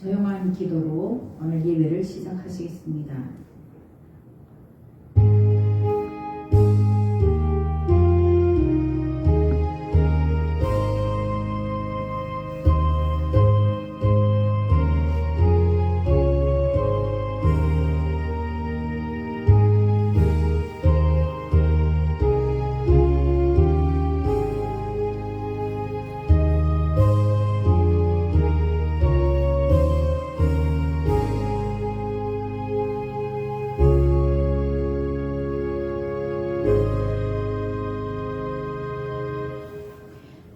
조용한 기도로 오늘 예배를 시작하시겠습니다.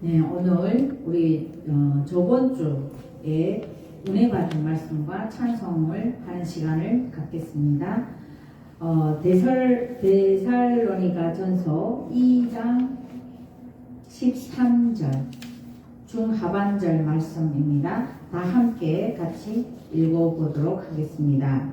네, 오늘 우리 저번 주에 은혜 받은 말씀과 찬송을 하는 시간을 갖겠습니다. 데살로니가 전서 2장 13절 중하반절 말씀입니다. 다 함께 같이 읽어보도록 하겠습니다.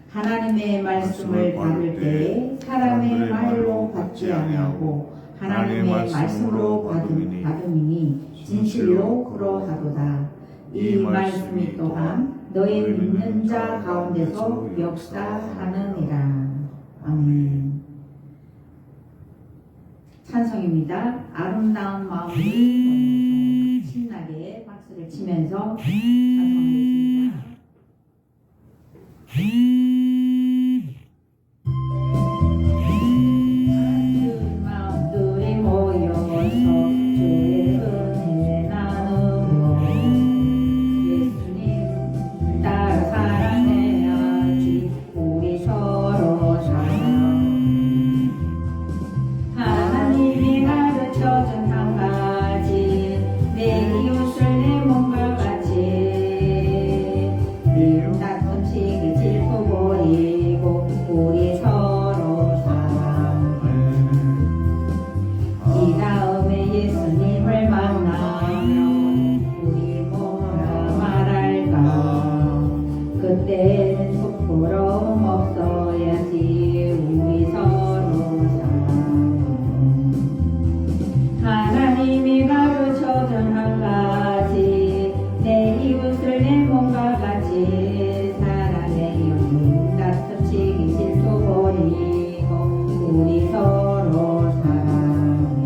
하나님의 말씀을 받을 때에 사람의 말로 받지 아니하고 하나님의 말씀으로 받음이니 진실로 그러하도다. 이 말씀이 또한 너희 믿는 자 가운데서 역사하느니라. 아멘. 찬송입니다. 아름다운 마음으로 신나게 박수를 치면서 찬송하겠습니다. 그때는 부끄러움 없어야지 우리 서로 사랑. 하나님이 가르쳐준 한 가지 내 이웃을 내 몸과 같이 사랑해요. 다투치기 질투 버리고 우리 서로 사랑해.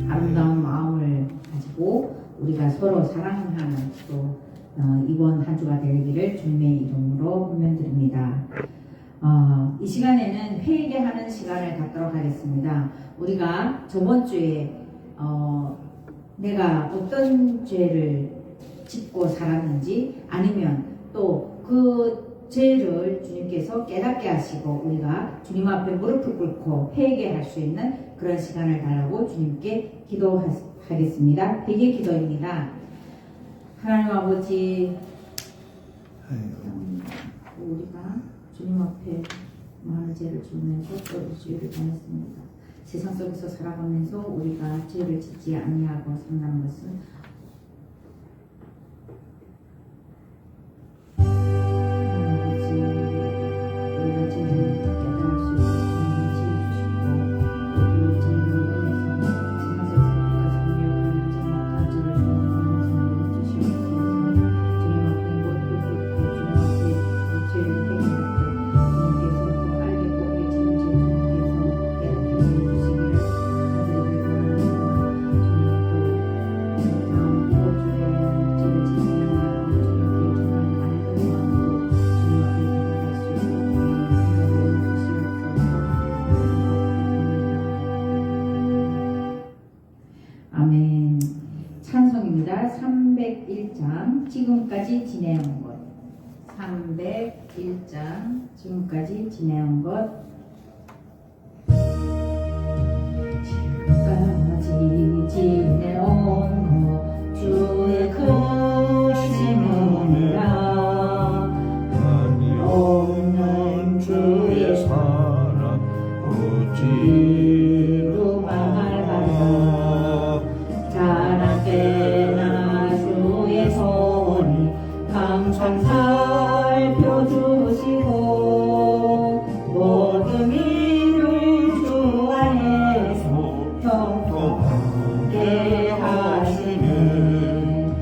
아름다운 마음을 가지고 우리가 서로 사랑하는 또 이번 한 주가 되기를 주님의 이름으로 권면드립니다. 이 시간에는 회개하는 시간을 갖도록 하겠습니다. 우리가 저번 주에 내가 어떤 죄를 짓고 살았는지 아니면 또 그 죄를 주님께서 깨닫게 하시고 우리가 주님 앞에 무릎을 꿇고 회개할 수 있는 그런 시간을 달라고 주님께 기도하겠습니다. 회개 기도입니다. 하나님 아버지, 우리가 주님 앞에 많은 죄를 지으면서 또 죄를 범했습니다. 세상 속에서 살아가면서 우리가 죄를 짓지 아니하고 산다는 것은 아멘. 찬송입니다. 301장 지금까지 지내온 것. 301장 지금까지 지내온 것. 지금까지 지내온 것 주의 크심이라. 한이 없는 주의 사랑 어찌로 말하라. 자랑되나 주의 손이 항상 살펴주시고 모든 일을 주 안에서 평통하게 하시는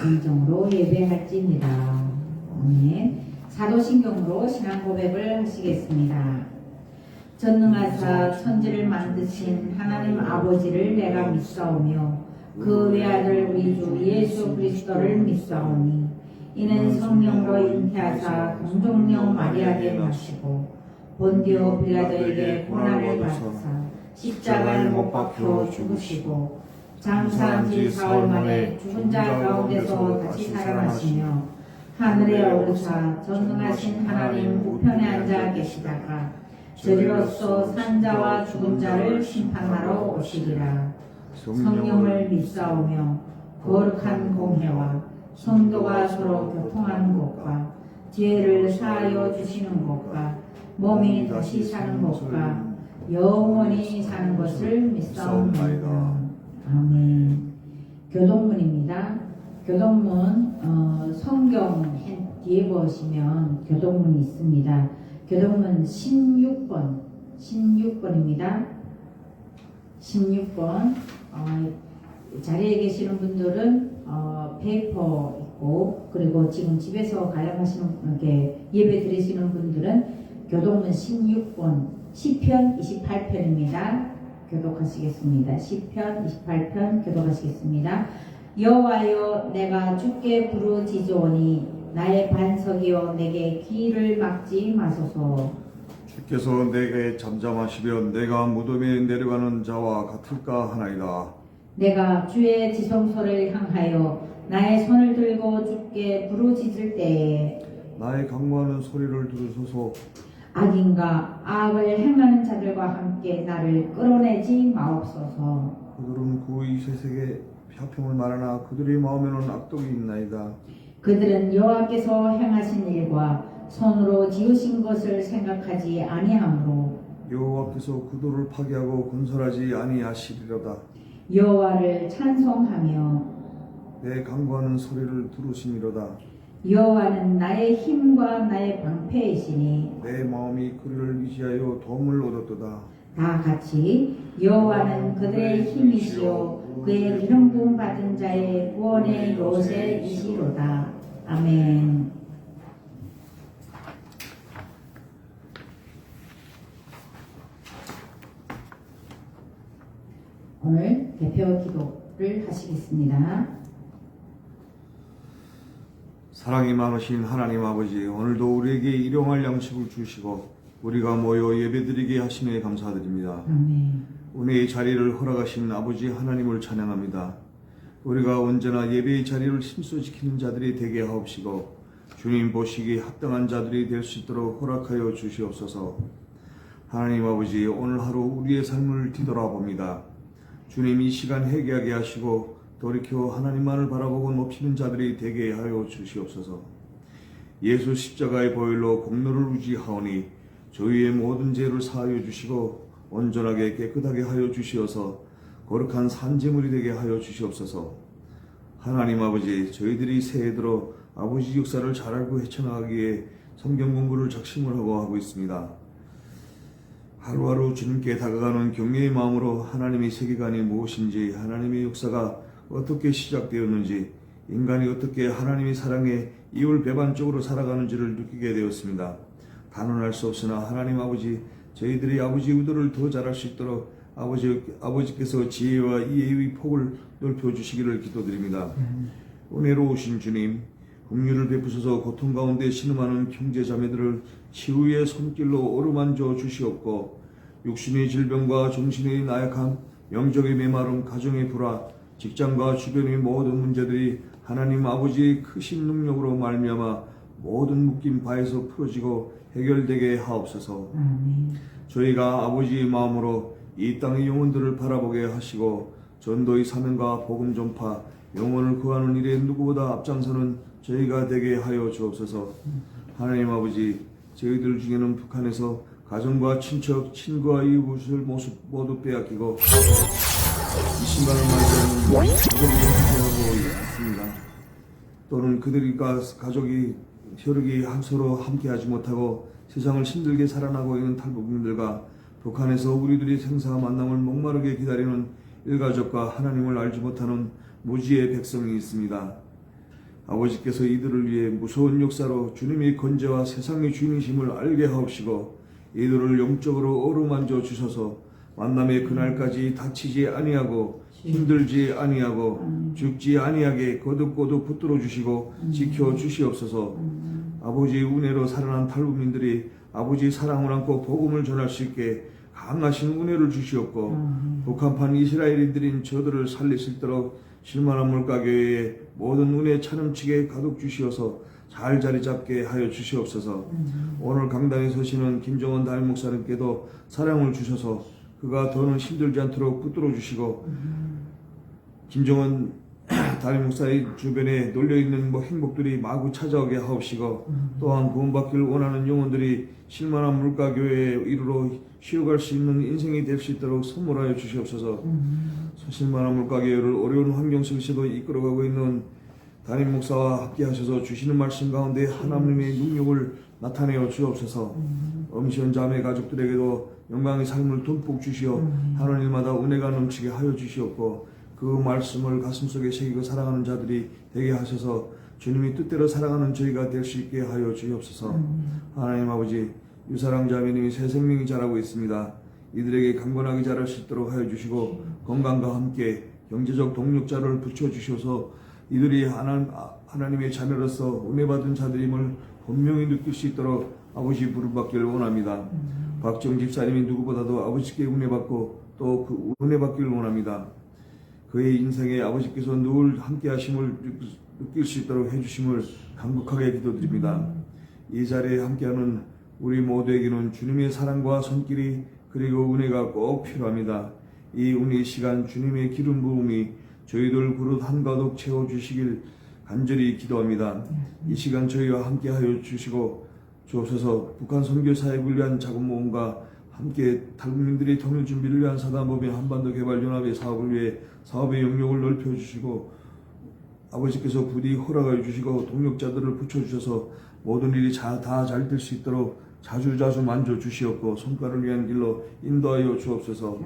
진정으로 예배할지니라. 아멘. 사도신경으로 신앙 고백을 하시겠습니다. 전능하사 천지를 만드신 하나님 아버지를 내가 믿사오며 그 외아들 우리 주 예수 그리스도를 믿사오니 이는 성령으로 잉태하사 동정녀 마리아에게 나시고 본디오 빌라도에게 고난을 받으사 십자가에 못 박혀 죽으시고 장사한 지 사흘 만에 죽은 자 가운데서 다시 살아나시며 하늘에 오르사 전능하신 하나님 우편에 앉아 계시다가 저리로서 산자와 죽은 자를 심판하러 오시리라. 성령을 믿사오며 거룩한 공회와 성도가 서로 교통하는 것과 죄를 사하여 주시는 것과 몸이 다시 사는 것과 영원히 사는 것을 믿사옵나이다. 아멘. 교동문입니다. 교동문 성경 뒤에 보시면 교동문이 있습니다. 교동문 16번입니다. 16번 자리에 계시는 분들은 페이퍼 있고, 그리고 지금 집에서 관람하시는 예배 드리시는 분들은 교동문 16번 시편 28편입니다. 교독하시겠습니다. 시편 28편 교독하시겠습니다. 여호와여 내가 주께 부르짖으오니 나의 반석이여 내게 귀를 막지 마소서. 주께서 내게 잠잠하시면 내가 무덤에 내려가는 자와 같을까 하나이다. 내가 주의 지성소를 향하여 나의 손을 들고 주께 부르짖을 때에 나의 강구하는 소리를 들으소서. 악인과 악을 행하는 자들과 함께 나를 끌어내지 마옵소서. 그들은 그 이 세상에 화평을 말하나 그들의 마음에는 악독이 있나이다. 그들은 여호와께서 행하신 일과 손으로 지으신 것을 생각하지 아니하므로 여호와께서 그들을 파괴하고 건설하지 아니하시리로다. 여호와를 찬송하며 내 강구하는 소리를 들으시미로다. 여호와는 나의 힘과 나의 방패이시니 내 마음이 그를 의지하여 도움을 얻었도다. 다 같이 여호와는 그들의 힘이시요 그의 기름 부음 받은 자의 구원의 요새이시로다. 아멘. 오늘 대표 기도를 하시겠습니다. 사랑이 많으신 하나님 아버지, 오늘도 우리에게 일용할 양식을 주시고 우리가 모여 예배드리게 하시네 감사드립니다. 아멘. 은혜의 자리를 허락하신 아버지 하나님을 찬양합니다. 우리가 언제나 예배의 자리를 힘써 지키는 자들이 되게 하옵시고 주님 보시기에 합당한 자들이 될 수 있도록 허락하여 주시옵소서. 하나님 아버지, 오늘 하루 우리의 삶을 뒤돌아봅니다. 주님 이 시간 회개하게 하시고 돌이켜 하나님만을 바라보고 높이는 자들이 되게 하여 주시옵소서. 예수 십자가의 보혈로 공로를 의지하오니 저희의 모든 죄를 사하여 주시고 온전하게 깨끗하게 하여 주시어서 거룩한 산제물이 되게 하여 주시옵소서. 하나님 아버지, 저희들이 새해 들어 아버지 역사를 잘 알고 헤쳐나가기에 성경 공부를 작심을 하고 있습니다. 하루하루 주님께 다가가는 경외의 마음으로 하나님의 세계관이 무엇인지, 하나님의 역사가 어떻게 시작되었는지, 인간이 어떻게 하나님의 사랑에 이율배반적으로 살아가는지를 느끼게 되었습니다. 단언할 수 없으나 하나님 아버지, 저희들이 아버지 의도를 더 잘할 수 있도록 아버지께서 지혜와 이해의 폭을 넓혀주시기를 기도드립니다. 은혜로우신 주님, 긍휼을 베푸셔서 고통 가운데 신음하는 형제자매들을 치유의 손길로 어루만져 주시옵고, 육신의 질병과 정신의 나약함, 영적의 메마름, 가정의 불화, 직장과 주변의 모든 문제들이 하나님 아버지의 크신 능력으로 말미암아 모든 묶인 바에서 풀어지고 해결되게 하옵소서. 저희가 아버지의 마음으로 이 땅의 영혼들을 바라보게 하시고 전도의 사명과 복음 전파, 영혼을 구하는 일에 누구보다 앞장서는 저희가 되게 하여 주옵소서. 하나님 아버지, 저희들 중에는 북한에서 가정과 친척, 친구와 이웃을 모두 빼앗기고 이 순간을 맞이하는 가족이 함께하고 있습니다. 또는 그들과 가족이 혈육이 서로 함께하지 못하고 세상을 힘들게 살아나고 있는 탈북민들과 북한에서 우리들이 생사와 만남을 목마르게 기다리는 일가족과 하나님을 알지 못하는 무지의 백성이 있습니다. 아버지께서 이들을 위해 무서운 역사로 주님의 건재와 세상의 주인이심을 알게 하옵시고 이들을 영적으로 어루만져 주셔서 만남의 그날까지 다치지 아니하고 힘들지 아니하고 죽지 아니하게 거듭거듭 붙들어 주시고 지켜 주시옵소서. 아버지의 은혜로 살아난 탈북민들이 아버지의 사랑을 안고 복음을 전할 수 있게 강하신 은혜를 주시옵고 북한판 이스라엘인들인 저들을 살릴 수 있도록 실만한 물가교회에 모든 은혜 차넘치게 가득 주시어서 잘 자리 잡게 하여 주시옵소서. 오늘 강단에 서시는 김정은 담임 목사님께도 사랑을 주셔서 그가 더는 힘들지 않도록 붙들어 주시고 김정은 담임 목사의 주변에 놀려있는 행복들이 마구 찾아오게 하옵시고 또한 구원받기를 원하는 영혼들이 실만한 물가교회에 이르러 쉬어갈 수 있는 인생이 될 수 있도록 선물하여 주시옵소서. 실만한 물가교회를 어려운 환경 속에서도 이끌어가고 있는 담임 목사와 함께 하셔서 주시는 말씀 가운데 하나님의 능력을 나타내어 주옵소서. 엄시원 자매 가족들에게도 영광의 삶을 듬뿍 주시어 하는 일마다 은혜가 넘치게 하여 주시옵고 그 말씀을 가슴속에 새기고 살아가는 자들이 되게 하셔서 주님이 뜻대로 살아가는 저희가 될 수 있게 하여 주옵소서. 하나님 아버지, 유사랑 자매님이 새 생명이 자라고 있습니다. 이들에게 강건하게 자랄 수 있도록 하여 주시고 건강과 함께 경제적 동력자를 붙여주셔서 이들이 하나님의 자녀로서 은혜받은 자들임을 분명히 느낄 수 있도록 아버지 부름받기를 원합니다. 박정 집사님이 누구보다도 아버지께 은혜받고 또 그 은혜받기를 원합니다. 그의 인생에 아버지께서 늘 함께 하심을 느낄 수 있도록 해주심을 간곡하게 기도드립니다. 이 자리에 함께하는 우리 모두에게는 주님의 사랑과 손길이 그리고 은혜가 꼭 필요합니다. 이 은혜의 시간 주님의 기름 부음이 저희들 그릇 한가득 채워주시길 간절히 기도합니다. 이 시간 저희와 함께하여 주시고 주옵소서. 북한 선교 사역을 위한 자금 모금과 함께 탈북민들의 통일 준비를 위한 사단법인 한반도 개발 연합의 사업을 위해 사업의 영역을 넓혀 주시고 아버지께서 부디 허락하여 주시고 동력자들을 붙여주셔서 모든 일이 다 잘 될 수 있도록 자주자주 만져주시옵고 성과를 위한 길로 인도하여 주옵소서.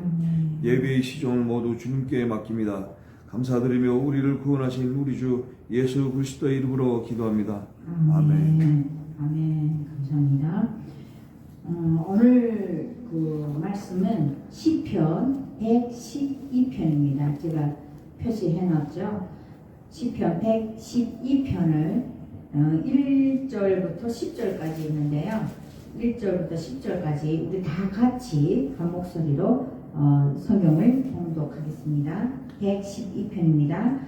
예배의 시종을 모두 주님께 맡깁니다. 감사드리며 우리를 구원하신 우리 주 예수 그리스도의 이름으로 기도합니다. 아멘. 아멘. 감사합니다. 오늘 그 말씀은 시편 112편입니다. 제가 표시해놨죠. 시편 112편을 1절부터 10절까지 있는데요. 1절부터 10절까지 우리 다 같이 한 목소리로 성경을 봉독하겠습니다. 112편입니다.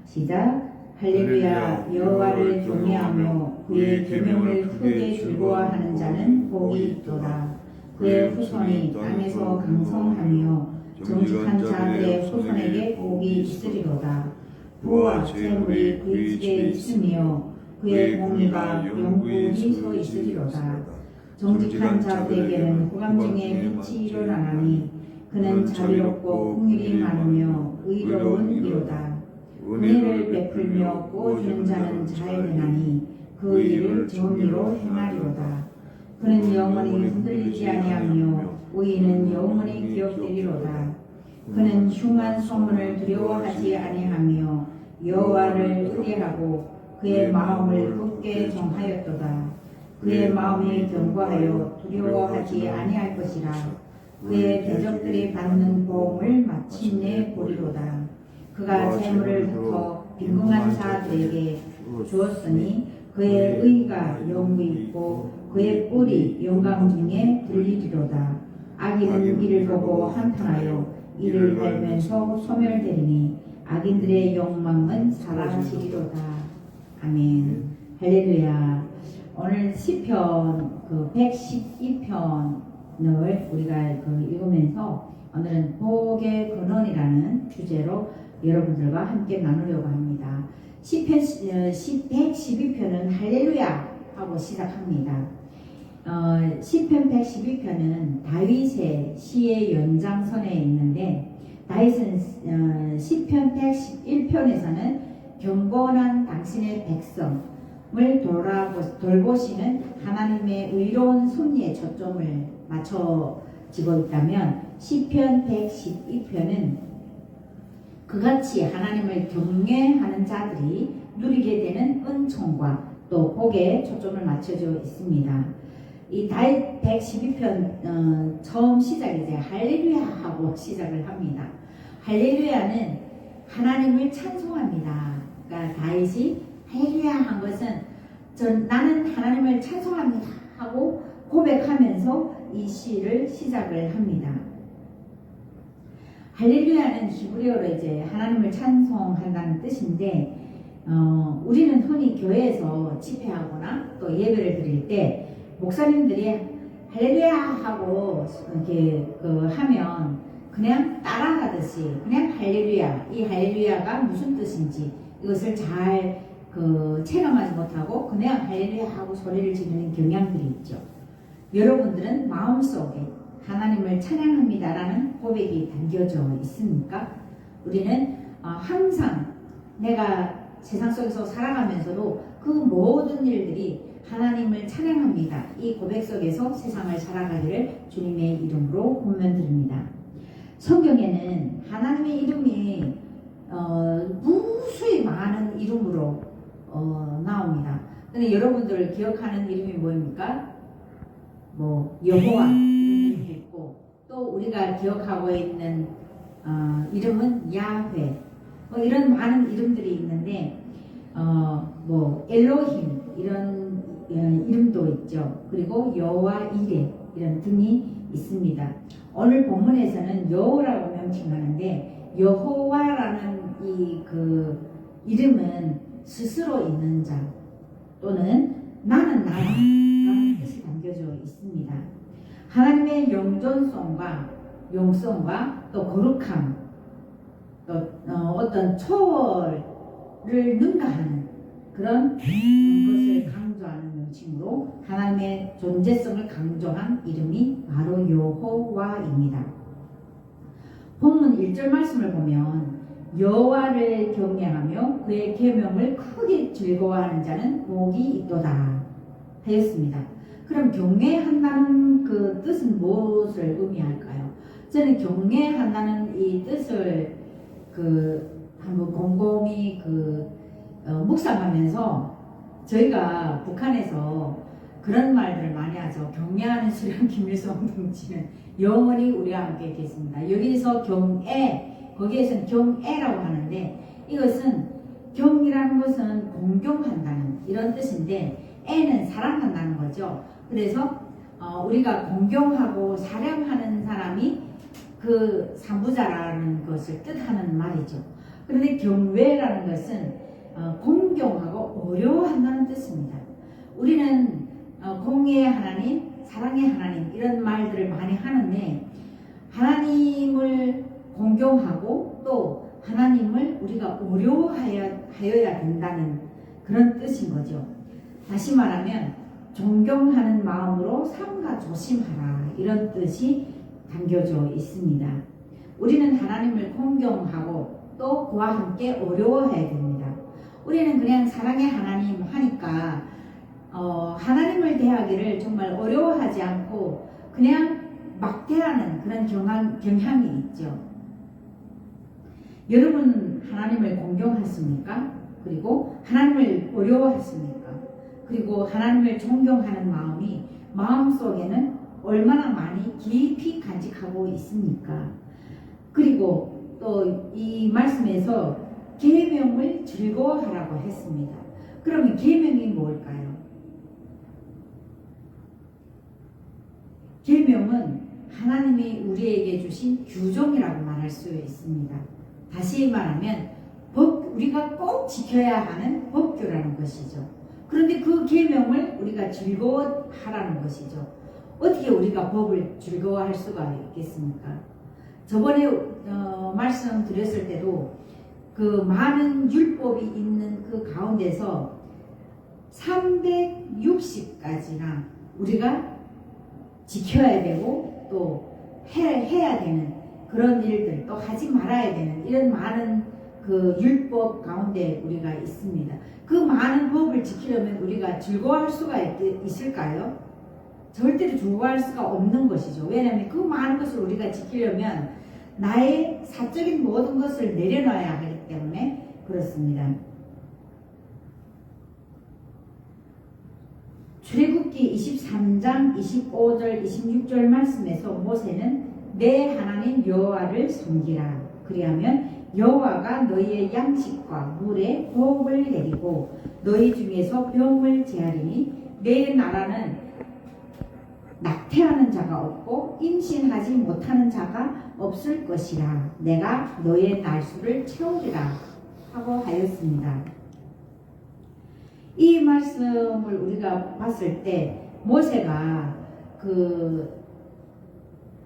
시작. 할렐루야. 여호와를 경외하며 그의 계명을 크게 즐거워하는 자는 복이 있도다. 그의 후손이 땅에서 강성하며 정직한 자들의 후손에게 복이 있으리로다. 부와 재물이 그의 집에 있으며 그의 공의가 영구히 서 있으리로다. 정직한 자들에게는 후감 중에 빛이 일어나나니 그는 자비롭고 긍휼이 많으며 의로운 이로다. 은혜를 베풀며 구워주는 자는 잘 되나니 그 일을 정의로 행하리로다. 그는 영원히 흔들리지 아니하며 의인은 영원히 기억되리로다. 그는 흉한 소문을 두려워하지 아니하며 여호와를 의뢰하고 그의 마음을 굳게 정하였도다. 그의 마음이 견고하여 두려워하지 아니할 것이라. 그의 대적들이 받는 보험을 마침내 보리로다. 그가 재물을 흩어 빈궁한 자들에게 주었으니 그의 의가 영구히 있고 그의 뿔이 영광 중에 들리리로다. 악인은 이를 보고 한탄하여 이를 밟으면서 소멸되리니 악인들의 욕망은 사라지리로다. 아멘. 할렐루야. 오늘 시편 112편을 우리가 읽으면서 오늘은 복의 근원이라는 주제로 여러분들과 함께 나누려고 합니다. 시편 112편은 할렐루야 하고 시작합니다. 시편 112편은 다윗의 시의 연장선에 있는데 다윗은 시편 111편에서는 경건한 당신의 백성을 돌보시는 하나님의 의로운 섭리에 초점을 맞춰지고 있다면 시편 112편은 그같이 하나님을 경외하는 자들이 누리게 되는 은총과 또 복에 초점을 맞춰져 있습니다. 이 다윗 112편 처음 시작이 이제 할렐루야 하고 시작을 합니다. 할렐루야는 하나님을 찬송합니다. 그러니까 다윗이 할렐루야 한 것은 나는 하나님을 찬송합니다 하고 고백하면서 이 시를 시작을 합니다. 할렐루야는 히브리어로 이제 하나님을 찬송한다는 뜻인데 우리는 흔히 교회에서 집회하거나 또 예배를 드릴 때 목사님들이 할렐루야 하고 이렇게 하면 그냥 따라가듯이 그냥 할렐루야, 이 할렐루야가 무슨 뜻인지 이것을 잘 체감하지 못하고 그냥 할렐루야 하고 소리를 지르는 경향들이 있죠. 여러분들은 마음속에 하나님을 찬양합니다라는 고백이 담겨져 있습니까? 우리는 항상 내가 세상 속에서 살아가면서도 그 모든 일들이 하나님을 찬양합니다. 이 고백 속에서 세상을 살아가기를 주님의 이름으로 권면드립니다. 성경에는 하나님의 이름이 무수히 많은 이름으로 나옵니다. 근데 여러분들 기억하는 이름이 뭐입니까? 여호와 이름이 있고 또 우리가 기억하고 있는 이름은 야훼 이런 많은 이름들이 있는데 엘로힘 이런 이름도 있죠. 그리고 여호와 이레 이런 등이 있습니다. 오늘 본문에서는 여호라고 명칭하는데 여호와라는 이 이름은 스스로 있는 자 또는 나는 나라는 뜻이 담겨져 있습니다. 하나님의 영존성과 용성과 또 거룩함 또 어떤 초월을 능가하는 그런 것을 강조하는 명칭으로 하나님의 존재성을 강조한 이름이 바로 여호와입니다. 본문 1절 말씀을 보면 여호와를 경외하며 그의 계명을 크게 즐거워하는 자는 복이 있도다 하였습니다. 그럼 경외한다는 그 뜻은 무엇을 의미할까요? 저는 경외한다는 이 뜻을 한번 곰곰이 묵상하면서 저희가 북한에서 그런 말들을 많이 하죠. 경애하는 수령 김일성 동지는 영원히 우리와 함께 있겠습니다. 여기서 경애, 거기에서는 경애라고 하는데 이것은 경이라는 것은 공경한다는 이런 뜻인데 애는 사랑한다는 거죠. 그래서 우리가 공경하고 사랑하는 사람이 그 산부자라는 것을 뜻하는 말이죠. 그런데 경외라는 것은 공경하고 어려워한다는 뜻입니다. 우리는 공의의 하나님, 사랑의 하나님 이런 말들을 많이 하는데 하나님을 공경하고 또 하나님을 우리가 어려워하여야 된다는 그런 뜻인 거죠. 다시 말하면 존경하는 마음으로 삼가 조심하라 이런 뜻이 담겨져 있습니다. 우리는 하나님을 공경하고 또 그와 함께 어려워해야 됩니다. 우리는 그냥 사랑의 하나님 하니까 하나님을 대하기를 정말 어려워하지 않고 그냥 막 대하는 그런 경향이 있죠. 여러분 하나님을 공경하십니까? 그리고 하나님을 어려워하십니까? 그리고 하나님을 존경하는 마음이 마음속에는 얼마나 많이 깊이 간직하고 있습니까? 그리고 또 이 말씀에서 계명을 즐거워하라고 했습니다. 그러면 계명이 뭘까요? 계명은 하나님이 우리에게 주신 규정이라고 말할 수 있습니다. 다시 말하면 우리가 꼭 지켜야 하는 법규라는 것이죠. 그런데 그 계명을 우리가 즐거워하라는 것이죠. 어떻게 우리가 법을 즐거워할 수가 있겠습니까? 저번에 말씀드렸을 때도 그 많은 율법이 있는 그 가운데서 360가지나 우리가 지켜야 되고 또 해야 되는 그런 일들 또 하지 말아야 되는 이런 많은 그 율법 가운데 우리가 있습니다. 그 많은 법을 지키려면 우리가 즐거워할 수가 있을까요? 절대로 즐거워할 수가 없는 것이죠. 왜냐하면 그 많은 것을 우리가 지키려면 나의 사적인 모든 것을 내려놔야 하기 때문에 그렇습니다. 출애굽기 23장 25절 26절 말씀에서 모세는 내 하나님 여호와를 섬기라. 그리하면 여호와가 너희의 양식과 물에 복을 내리고 너희 중에서 병을 제하리니 내 나라는 낙태하는 자가 없고 임신하지 못하는 자가 없을 것이라. 내가 너의 날수를 채우리라 하고 하였습니다. 이 말씀을 우리가 봤을 때 모세가 그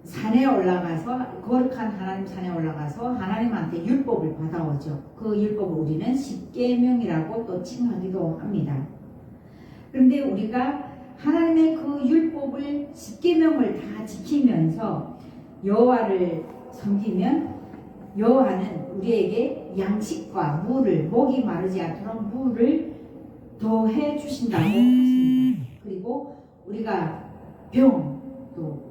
산에 올라가서 거룩한 하나님 산에 올라가서 하나님한테 율법을 받아오죠. 그 율법을 우리는 십계명이라고 또 칭하기도 합니다. 그런데 우리가 하나님의 그 율법을 십계명을 다 지키면서 여호와를 섬기면 여호와는 우리에게 양식과 물을 목이 마르지 않도록 물을 더해 주신다고 했습니다. 그리고 우리가 병 또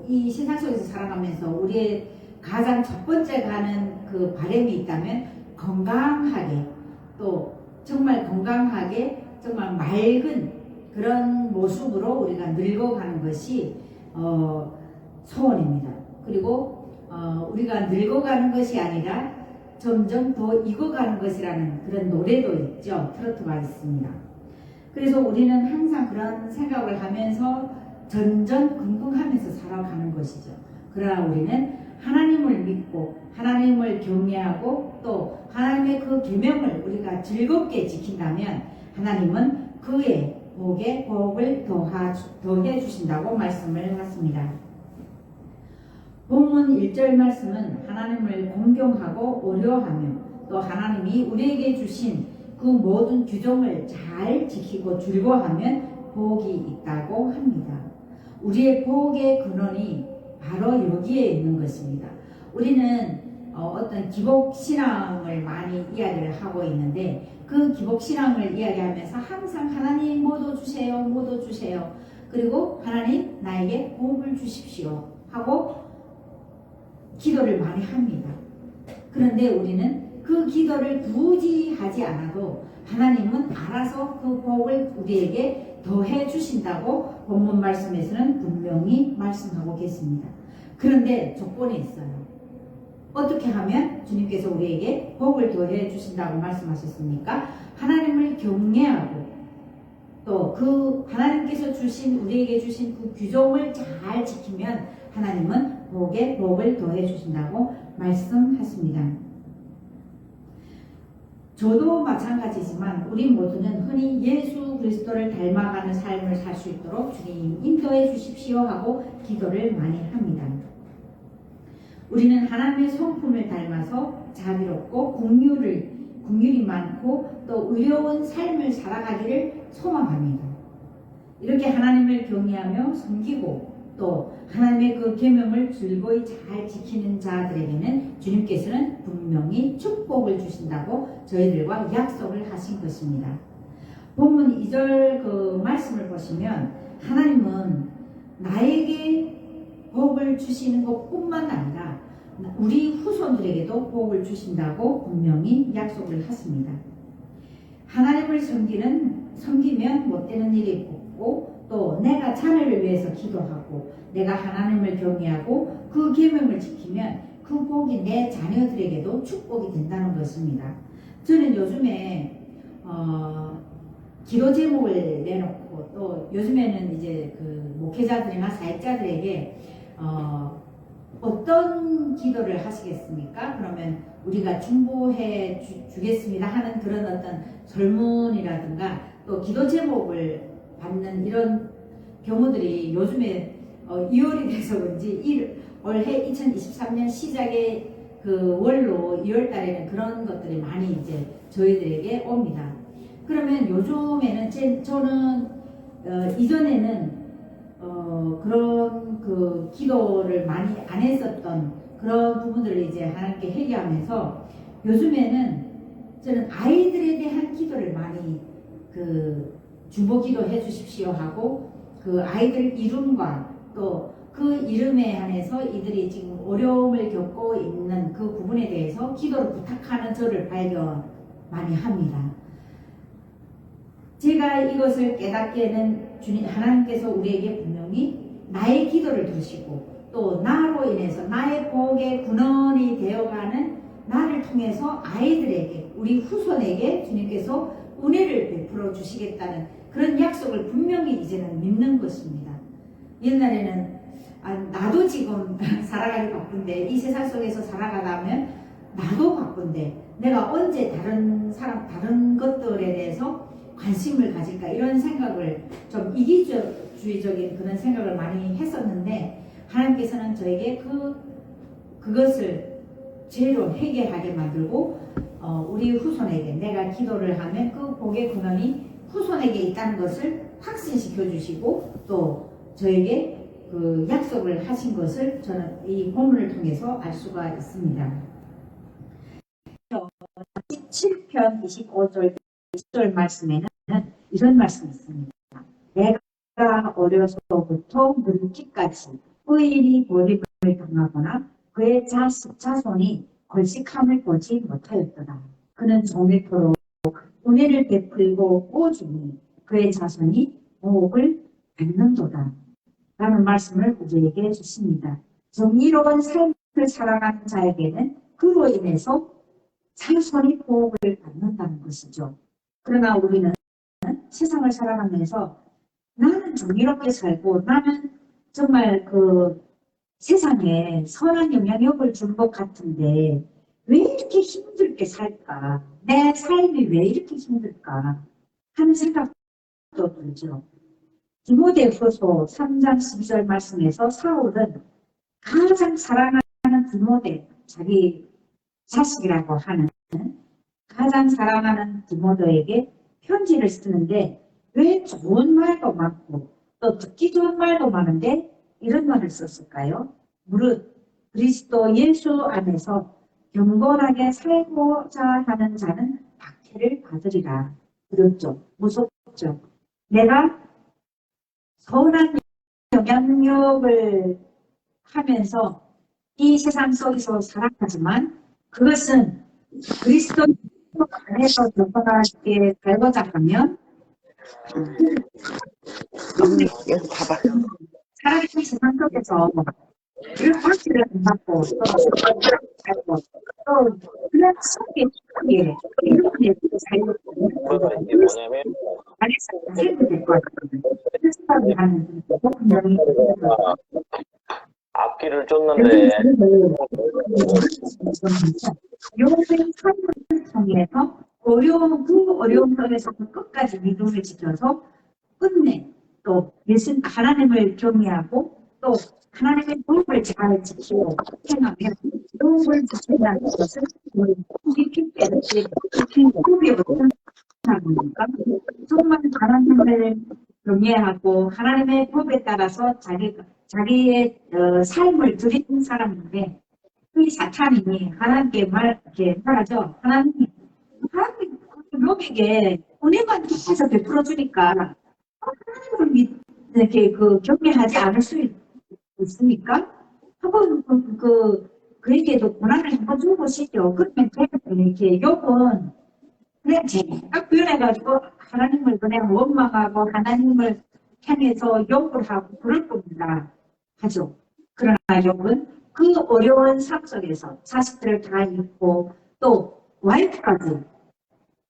이 세상 속에서 살아가면서 우리의 가장 첫 번째 가는 그 바람이 있다면 건강하게 또 정말 건강하게 정말 맑은 그런 모습으로 우리가 늙어가는 것이 소원입니다. 그리고 우리가 늙어가는 것이 아니라 점점 더 익어가는 것이라는 그런 노래도 있죠. 트로트가 있습니다. 그래서 우리는 항상 그런 생각을 하면서 전전긍긍하면서 살아가는 것이죠. 그러나 우리는 하나님을 믿고 하나님을 경외하고 또 하나님의 그 계명을 우리가 즐겁게 지킨다면 하나님은 그의 복에 복을 더해 주신다고 말씀을 하십니다. 본문 1절 말씀은 하나님을 공경하고 어려워하며 또 하나님이 우리에게 주신 그 모든 규정을 잘 지키고 즐거워하면 복이 있다고 합니다. 우리의 복의 근원이 바로 여기에 있는 것입니다. 우리는 어떤 기복신앙을 많이 이야기를 하고 있는데 그 기복신앙을 이야기하면서 항상 하나님 뭐도 주세요, 뭐도 주세요. 그리고 하나님 나에게 복을 주십시오 하고 기도를 많이 합니다. 그런데 우리는 그 기도를 굳이 하지 않아도 하나님은 알아서 그 복을 우리에게 더해 주신다고 본문 말씀에서는 분명히 말씀하고 계십니다. 그런데 조건이 있어요. 어떻게 하면 주님께서 우리에게 복을 더해 주신다고 말씀하셨습니까? 하나님을 경외하고 또 그 하나님께서 주신 우리에게 주신 그 규정을 잘 지키면 하나님은 복에 복을 더해 주신다고 말씀하십니다. 저도 마찬가지지만 우리 모두는 흔히 예수 그리스도를 닮아가는 삶을 살 수 있도록 주님 인도해 주십시오 하고 기도를 많이 합니다. 우리는 하나님의 성품을 닮아서 자비롭고 긍휼이 많고 또 의로운 삶을 살아가기를 소망합니다. 이렇게 하나님을 경외하며 섬기고 또 하나님의 그 계명을 즐거이 잘 지키는 자들에게는 주님께서는 분명히 축복을 주신다고 저희들과 약속을 하신 것입니다. 본문 2절 그 말씀을 보시면 하나님은 나에게 복을 주시는 것뿐만 아니라 우리 후손들에게도 복을 주신다고 분명히 약속을 하십니다. 하나님을 섬기면 못되는 일이 없고 또 내가 자녀를 위해서 기도하고 내가 하나님을 경외하고 그 계명을 지키면 그 복이 내 자녀들에게도 축복이 된다는 것입니다. 저는 요즘에 기도 제목을 내놓고 또 요즘에는 이제 그 목회자들이나 사역자들에게 어떤 기도를 하시겠습니까? 그러면 우리가 중보해 주겠습니다 하는 그런 어떤 설문이라든가 또 기도 제목을 받는 이런 경우들이 요즘에 2월이 돼서 그런지 올해 2023년 시작의 그 월로 2월 달에는 그런 것들이 많이 이제 저희들에게 옵니다. 그러면 요즘에는 저는 이전에는 그런 그 기도를 많이 안 했었던 그런 부분들을 이제 하나님께 회개하면서 요즘에는 저는 아이들에 대한 기도를 많이 그 중보 기도해 주십시오 하고 그 아이들 이름과 또 그 이름에 한해서 이들이 지금 어려움을 겪고 있는 그 부분에 대해서 기도를 부탁하는 저를 발견 많이 합니다. 제가 이것을 깨닫게는 주님 하나님께서 우리에게 분명히 나의 기도를 들으시고 또 나로 인해서 나의 복의 근원이 되어가는 나를 통해서 아이들에게 우리 후손에게 주님께서 은혜를 베풀어 주시겠다는 그런 약속을 분명히 이제는 믿는 것입니다. 옛날에는 나도 지금 살아가기 바쁜데 이 세상 속에서 살아가다면 나도 바쁜데 내가 언제 다른 사람 다른 것들에 대해서 관심을 가질까 이런 생각을 좀 이기주의적인 그런 생각을 많이 했었는데 하나님께서는 저에게 그것을 죄로 해결하게 만들고 우리 후손에게 내가 기도를 하면 그 복의 근원이 후손에게 있다는 것을 확신시켜 주시고 또 저에게 그 약속을 하신 것을 저는 이 본문을 통해서 알 수가 있습니다. 17편 25절 20절 말씀에는 이런 말씀이 있습니다. 내가 어려서부터 늙기까지 의인이 버림을 당하거나 그의 자손이 걸식함을 보지 못하였더라. 그는 종일토록 은혜를 베풀고 꾸준히 그의 자손이 보복을 받는도다. 라는 말씀을 우리에게 해주십니다. 정의로운 삶을 살아가는 자에게는 그로 인해서 자손이 보복을 받는다는 것이죠. 그러나 우리는 세상을 살아가면서 나는 정의롭게 살고 나는 정말 그 세상에 선한 영향력을 준 것 같은데 왜 이렇게 힘들게 살까? 내 삶이 왜 이렇게 힘들까? 하는 생각도 들죠. 디모데후서 3장 12절 말씀에서 사울은 가장 사랑하는 디모데, 자기 자식이라고 하는 가장 사랑하는 디모데에게 편지를 쓰는데 왜 좋은 말도 많고 또 듣기 좋은 말도 많은데 이런 말을 썼을까요? 무릇 그리스도 예수 안에서 경건하게 살고자 하는 자는 박해를 받으리라. 그렇죠. 무섭죠. 내가 선한 영향력을 하면서 이 세상 속에서 살아가지만 그것은 그리스도 안에서 경건하게 살고자 하면 여기 봐봐. 사람이 세상 속에서 이런 박치를 안 받고 또 그냥 속에 이렇게 살려고 이게 뭐냐면 안에서 살게 될 것 같아요. 스탑이 하는 분명히 앞길을 쫓는데 요새 삶을 통해서 어려움 속에서 끝까지 믿음을 지켜서 끝내 또 예수 하나님을 경외하고 또 하나님의 법을 잘 지키고 행하면 법을 지킨다는 것은 우리 깊이 깨닫지 법이 어떤 사람입니까? 정말 하나님을 경외하고 하나님의 법에 따라서 자기의 삶을 드리는 사람인데 이 사탄이 하나님께 이렇게 말하죠. 하나님 놈에게 은혜만 계속 베풀어 주니까 하나님을 이렇게 경외하지 않을 수 있습니까? 한번 그에게도 고난을 한번 줘보시죠. 그러면 이렇게 욕은 그냥 제가 표현해가지고 하나님을 그냥 원망하고 하나님을 향해서 욕을 하고 그럴 겁니다. 하죠. 그러나 욕은 그 어려운 삶 속에서 자식들을 다 잃고 또 와이프까지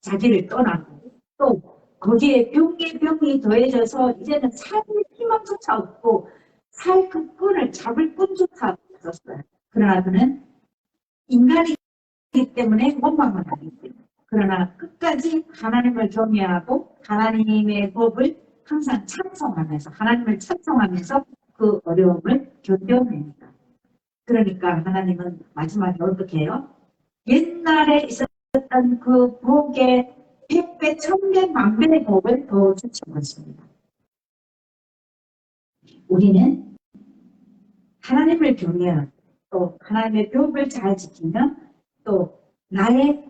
자기를 떠나고 또 거기에 병이 더해져서 이제는 살 희망조차 없고 살 그 끈을 잡을 끈조차 없었어요. 그러나 그는 인간이기 때문에 원망은 아니고 그러나 끝까지 하나님을 경외하고 하나님의 법을 항상 찬송하면서 하나님을 찬송하면서 그 어려움을 견뎌냅니다. 그러니까 하나님은 마지막에 어떻게 해요? 옛날에 있었던 그 복의 100배, 1000배, 만배의 복을 더 주신 것입니다. 우리는 하나님을 경외하고 또 하나님의 법을 잘 지키면 또 나의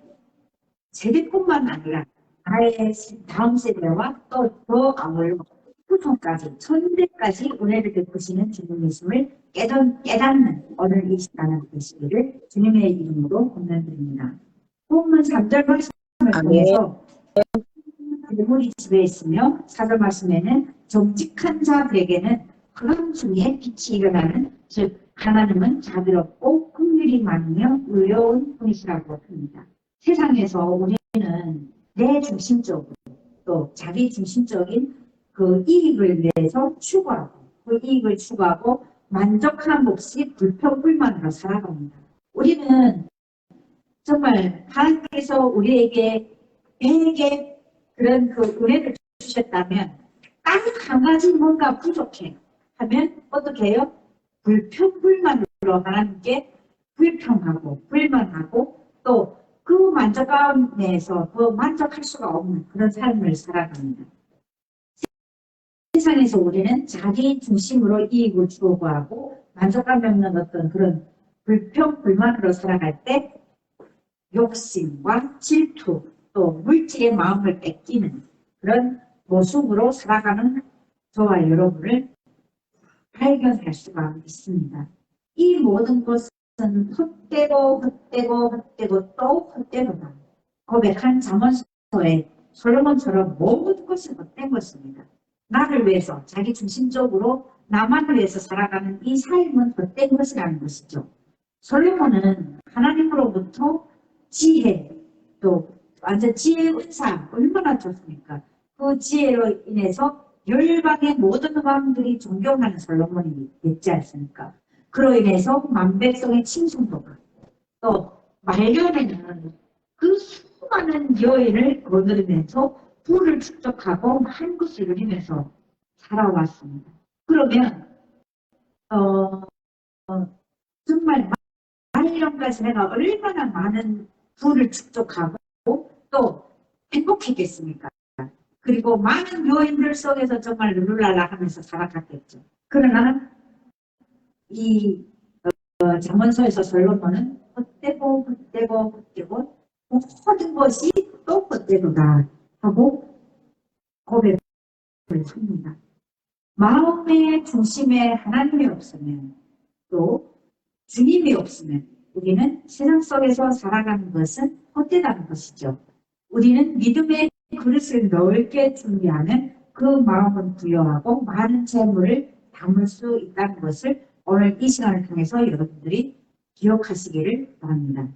세대뿐만 아니라 나의 다음 세대와 또 더 아울러 후손까지 천대까지 은혜를 베푸시는 주님이심을 깨닫는 오늘 이 시간을 되시기를 주님의 이름으로 권면드립니다. 본문 3절 말씀을 통해서 재물이 집에 있으며 사절 말씀에는 정직한 자들에게는 그런 중에 빛이 일어나는, 즉 하나님은 자비롭고 긍휼이 많으며 의로운 분이시라고 합니다. 세상에서 우리는 내 중심적으로 또 자기 중심적인 그 이익을 위해서 추구하고 그 이익을 추구하고 만족함 없이 불평불만으로 살아갑니다. 우리는 정말 하나님께서 우리에게 배에게 그런 그 은혜를 주셨다면 딱 한 가지 뭔가 부족해 하면 어떻게 해요? 불평불만으로 하나님께 불평하고 불만하고 또 그 만족감에서 더 만족할 수가 없는 그런 삶을 살아갑니다. 세상에서 우리는 자기 중심으로 이익을 추구하고 만족감이 없는 어떤 그런 불평불만으로 살아갈 때 욕심과 질투 또 물질의 마음을 뺏기는 그런 모습으로 살아가는 저와 여러분을 발견할 수가 있습니다. 이 모든 것은 헛되고 헛되고 헛되고 또 헛되고다. 고백한 잠언서에 솔로몬처럼 모든 것이 헛된 것입니다. 나를 위해서 자기 중심적으로 나만을 위해서 살아가는 이 삶은 헛된 것이라는 것이죠. 솔로몬은 하나님으로부터 지혜 또 완전 지혜의 은사 얼마나 좋습니까? 그 지혜로 인해서 열방의 모든 왕들이 존경하는 솔로몬이 됐지 않습니까? 그로 인해서 만백성의 칭송도 받고 또 말년에는 그 수많은 여인을 거느리면서 부를 축적하고 한 것을 누리면서 살아왔습니다. 그러면 정말 말년까지 내가 얼마나 많은 부를 축적하고 또 행복했겠습니까? 그리고 많은 여인들 속에서 정말 룰루랄라 하면서 살아갔겠죠. 그러나 이 잠언서에서 솔로몬은 헛되고 헛되고 헛되고 모든 것이 또 헛되도다 하고 고백을 합니다. 마음의 중심에 하나님이 없으면 또 주님이 없으면 우리는 세상 속에서 살아가는 것은 헛되다는 것이죠. 우리는 믿음의 그릇을 넓게 준비하면 그 마음은 부여하고 많은 재물을 담을 수 있다는 것을 오늘 이 시간을 통해서 여러분들이 기억하시기를 바랍니다.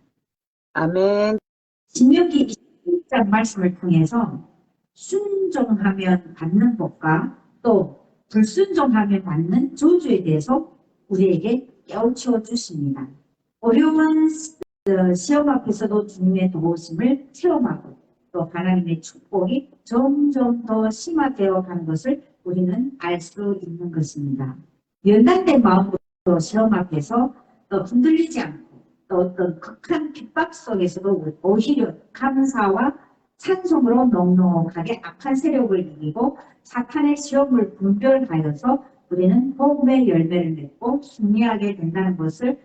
아멘. 신명기 21장 말씀을 통해서 순종하면 받는 복과 또 불순종하면 받는 저주에 대해서 우리에게 깨우쳐 주십니다. 어려운 시험 앞에서도 주님의 도우심을 체험하고 또 하나님의 축복이 점점 더 심화되어 가는 것을 우리는 알 수 있는 것입니다. 연단된 마음으로 시험 앞에서 또 흔들리지 않고 또 어떤 극한 핍박 속에서도 오히려 감사와 찬송으로 넉넉하게 악한 세력을 이기고 사탄의 시험을 분별하여서 우리는 복음의 열매를 맺고 승리하게 된다는 것을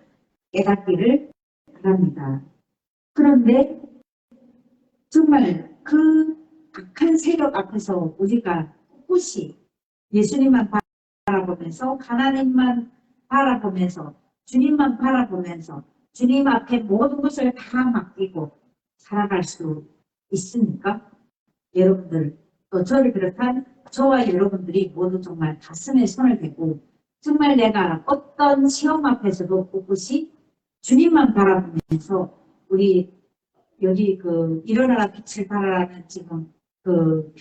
깨닫기를 바랍니다. 그런데 정말 그 악한 세력 앞에서 우리가 꿋꿋이 예수님만 바라보면서 하나님만 바라보면서 주님만 바라보면서 주님 앞에 모든 것을 다 맡기고 살아갈 수 있습니까? 여러분들 또 저를 비롯한 저와 여러분들이 모두 정말 가슴에 손을 대고 정말 내가 어떤 시험 앞에서도 꿋꿋이 주님만 바라보면서 우리 여기 그 일어나라 빛을 발하라는 지금 그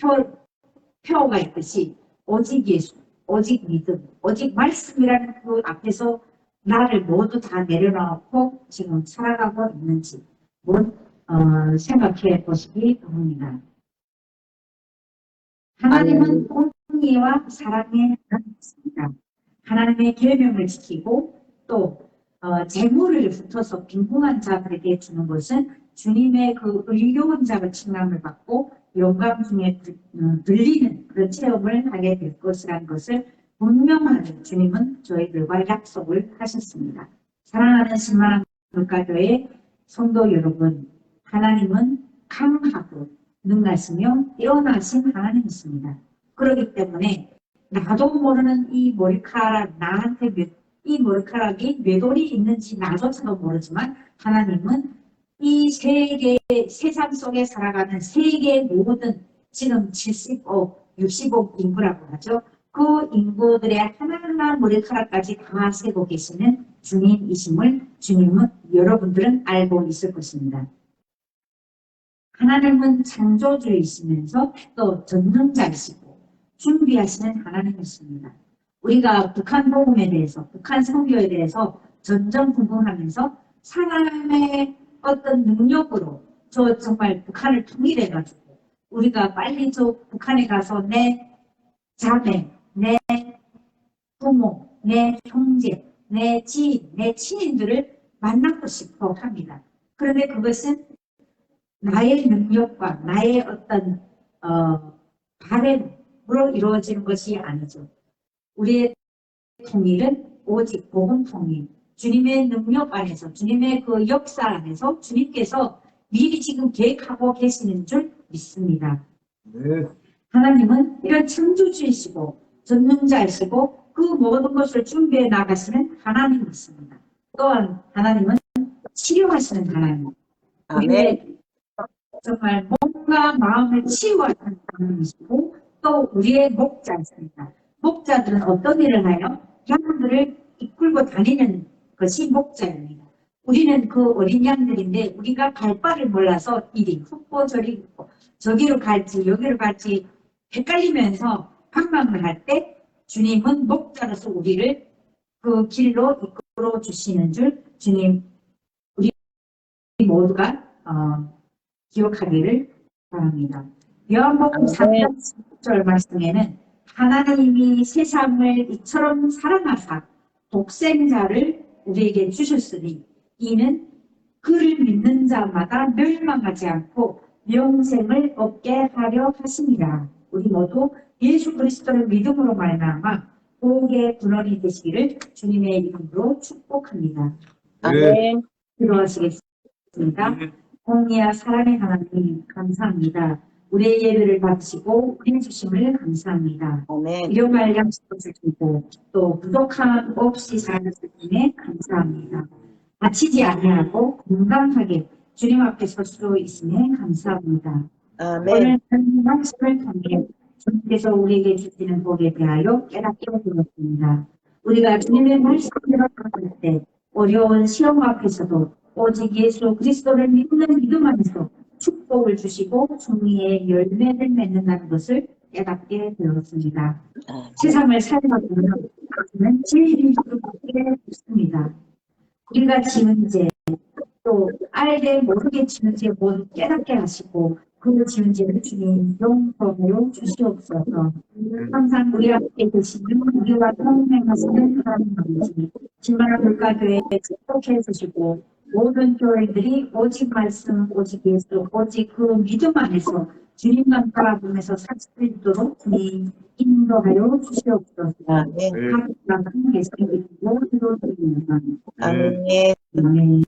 표가 있듯이 오직 예수, 오직 믿음, 오직 말씀이라는 그 앞에서 나를 모두 다 내려놓고 지금 살아가고 있는지 생각해 보시기 바랍니다. 하나님은 공의와 사랑의 하나님이십니다. 하나님의 계명을 지키고 또 재물을 붙어서 빈궁한 자들에게 주는 것은 주님의 그 의로운 자가 칭함을 받고 영광 중에 들리는 그런 체험을 하게 될 것이라는 것을 분명하게 주님은 저희들과 약속을 하셨습니다. 사랑하는 신만한 물가교회 성도 여러분, 하나님은 강하고 능하시며 뛰어나신 하나님이십니다. 그렇기 때문에 나도 모르는 이 머리카락 나한테 이 머리카락이 몇 올이 있는지 나조차도 모르지만 하나님은 이 세상 속에 살아가는 세계의 모든 지금 70억, 60억 인구라고 하죠. 그 인구들의 하나하나 머리카락까지 다 세고 계시는 주님이심을 주님은 여러분들은 알고 있을 것입니다. 하나님은 창조주이시면서 또 전능자이시고 준비하시는 하나님이십니다. 우리가 북한 복음에 대해서, 북한 선교에 대해서 전전긍긍하면서 사람의 어떤 능력으로 저 정말 북한을 통일해가지고 우리가 빨리 저 북한에 가서 내 자매, 내 부모, 내 형제, 내 지인, 내 친인들을 만나고 싶어 합니다. 그런데 그것은 나의 능력과 나의 어떤 바램으로 이루어지는 것이 아니죠. 우리의 통일은 오직 복음 통일, 주님의 능력 안에서, 주님의 그 역사 안에서 주님께서 미리 지금 계획하고 계시는 줄 믿습니다. 네. 하나님은 이런 창조주이시고 전능자이시고 그 모든 것을 준비해 나가시는 하나님이십니다. 또한 하나님은 치료하시는 하나님. 아멘. 우리의 정말 몸과 마음을 치유하는 하나님이시고 또 우리의 목자이십니다. 목자들은 어떤 일을 하여 양들을 이끌고 다니는 것이 목자입니다. 우리는 그 어린 양들인데 우리가 갈 바를 몰라서 이리 훅고 저리 훅고 저기로 갈지 여기로 갈지 헷갈리면서 방황을 할 때 주님은 목자로서 우리를 그 길로 이끌어 주시는 줄 주님 우리 모두가 기억하기를 바랍니다. 요한복음 3장 10절 말씀에는 하나님이 세상을 이처럼 사랑하사 독생자를 우리에게 주셨으니 이는 그를 믿는 자마다 멸망하지 않고 영생을 얻게 하려 하십니다. 우리 모두 예수 그리스도를 믿음으로 말미암아 복의 근원이 되시기를 주님의 이름으로 축복합니다. 아멘. 기도하시겠습니다. 공의와 사랑의 하나님 감사합니다. 우리의 예배를 바치고 우리 주심을 감사합니다. 아멘. 일용할 양식을 주시고 또 부족함 없이 사는 주님에 감사합니다. 다치지 아니하고 건강하게 주님 앞에 설 수 있음에 감사합니다. 아멘. 오늘 말씀을 통해 주님께서 우리에게 주시는 복에 대하여 깨닫게 되었습니다. 우리가 주님의 말씀을 들어갈 때 어려운 시험 앞에서도 오직 예수 그리스도를 믿는 믿음 안에서 축복을 주시고 승리의 열매를 맺는다는 것을 깨닫게 되었습니다. 세상을 살아가면 우리는 제일 힘들게 있습니다. 우리가 지은 죄, 또 알게 모르게 지은 죄 모두 깨닫게 하시고 그 지은 죄를 주님 용서하여 주시옵소서. 항상 우리 앞에 계시는 우리와 동행하시는 하나님 아버지, 진만한 물가교회에 축복해 주시고 모든 교회들이 오직 말씀, 오직 예수, 오직 그 믿음 안에서 주님만 바라보면서 살 수 있도록 주님 인도하여 주시옵소서. 아멘. 하나님 계시는 모든 드립니다. 아멘. 아멘.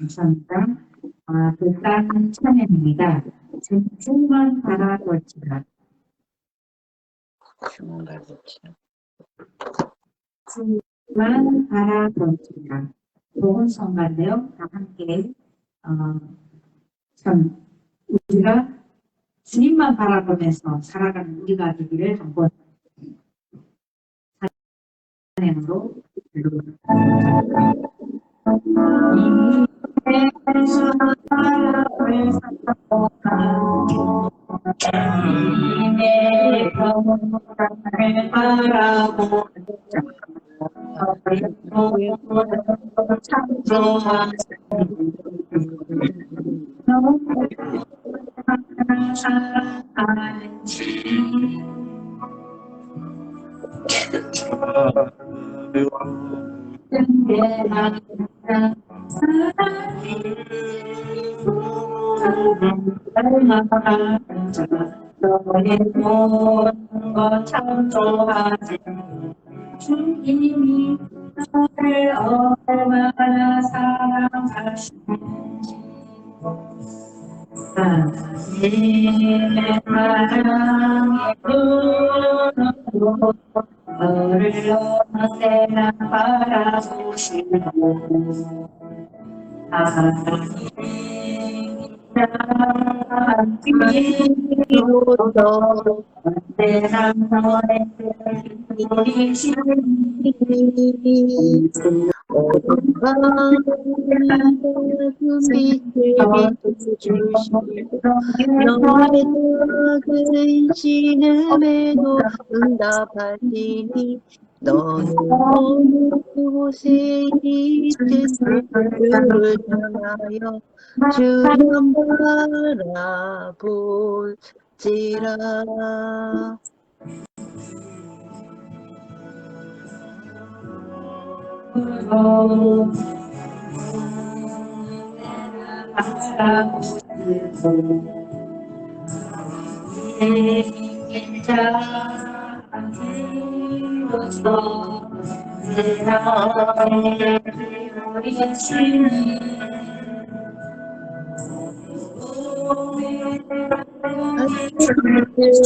감사합니다. 불단 찬양입니다. 주만 바라볼지라. 주만 바라볼지라. 좋은 성가인데요. 다 함께 참 우리가 주님만 바라보면서 살아가는 우리가 되기를 한번 찬양으로 너의 모든 것 창조하지 주님이 나를 얼마나 사랑하시는지 하나님의 사랑의 눈으로 너를 언제나 바라보시고 하나님이 이로써 어둠과 빛을 비춰주시고 너의 작은 신음에도 응답하시니 너는 어느 곳에 있든 주를 향하여 주만 바라볼지라.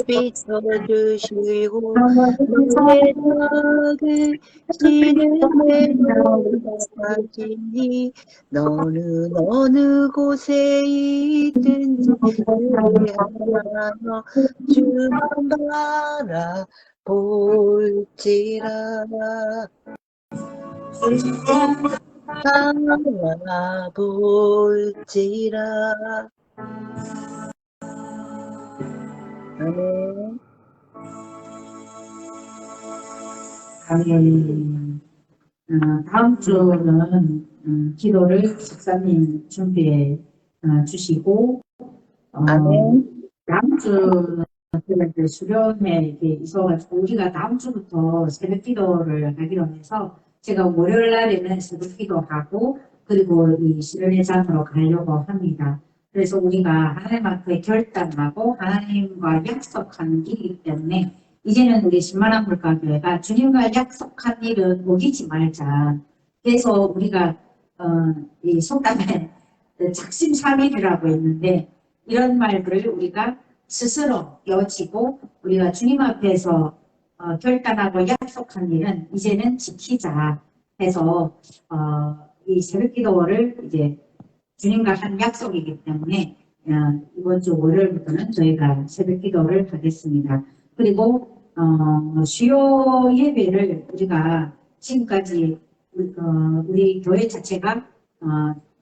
비춰주시고 너의 작은 신음에도 응답하시니 너는 어느 곳에 있든지 주를 향하여 주만 바라볼지라. 바라볼지라. 아멘. 아멘. 다음 주는 기도를 집사님 준비해 주시고 아멘. 다음 주는 제가 이제 수련회 이렇게 있어가지고 우리가 다음 주부터 새벽 기도를 하기로 해서 제가 월요일 날에는 새벽 기도하고 그리고 이 수련회장으로 가려고 합니다. 그래서 우리가 하나님 앞에 결단하고 하나님과 약속하는 일이기 때문에 이제는 우리 신만한 물가교회가 주님과 약속한 일은 어기지 말자. 그래서 우리가 이 속담에 작심삼일이라고 했는데 이런 말들을 우리가 스스로 여지고 우리가 주님 앞에서 결단하고 약속한 일은 이제는 지키자 해서 이 새벽기도를 이제 주님과 한 약속이기 때문에 이번 주 월요일부터는 저희가 새벽기도를 하겠습니다. 그리고 주요 예배를 우리가 지금까지 우리 교회 자체가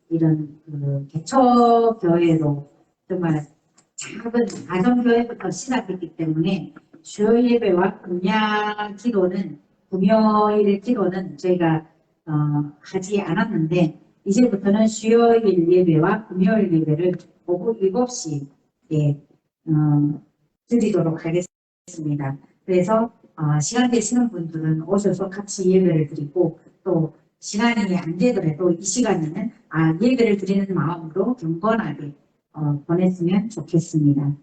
이런 개척 교회로 정말 작은 가정교회부터 시작했기 때문에 주요 예배와 금야 기도는 금요일 기도는 저희가 하지 않았는데 이제부터는 수요일 예배와 금요일 예배를 오후 7시에 드리도록 하겠습니다. 그래서 시간 되시는 분들은 오셔서 같이 예배를 드리고 또 시간이 안 되더라도 이 시간에는 예배를 드리는 마음으로 경건하게 보냈으면 좋겠습니다.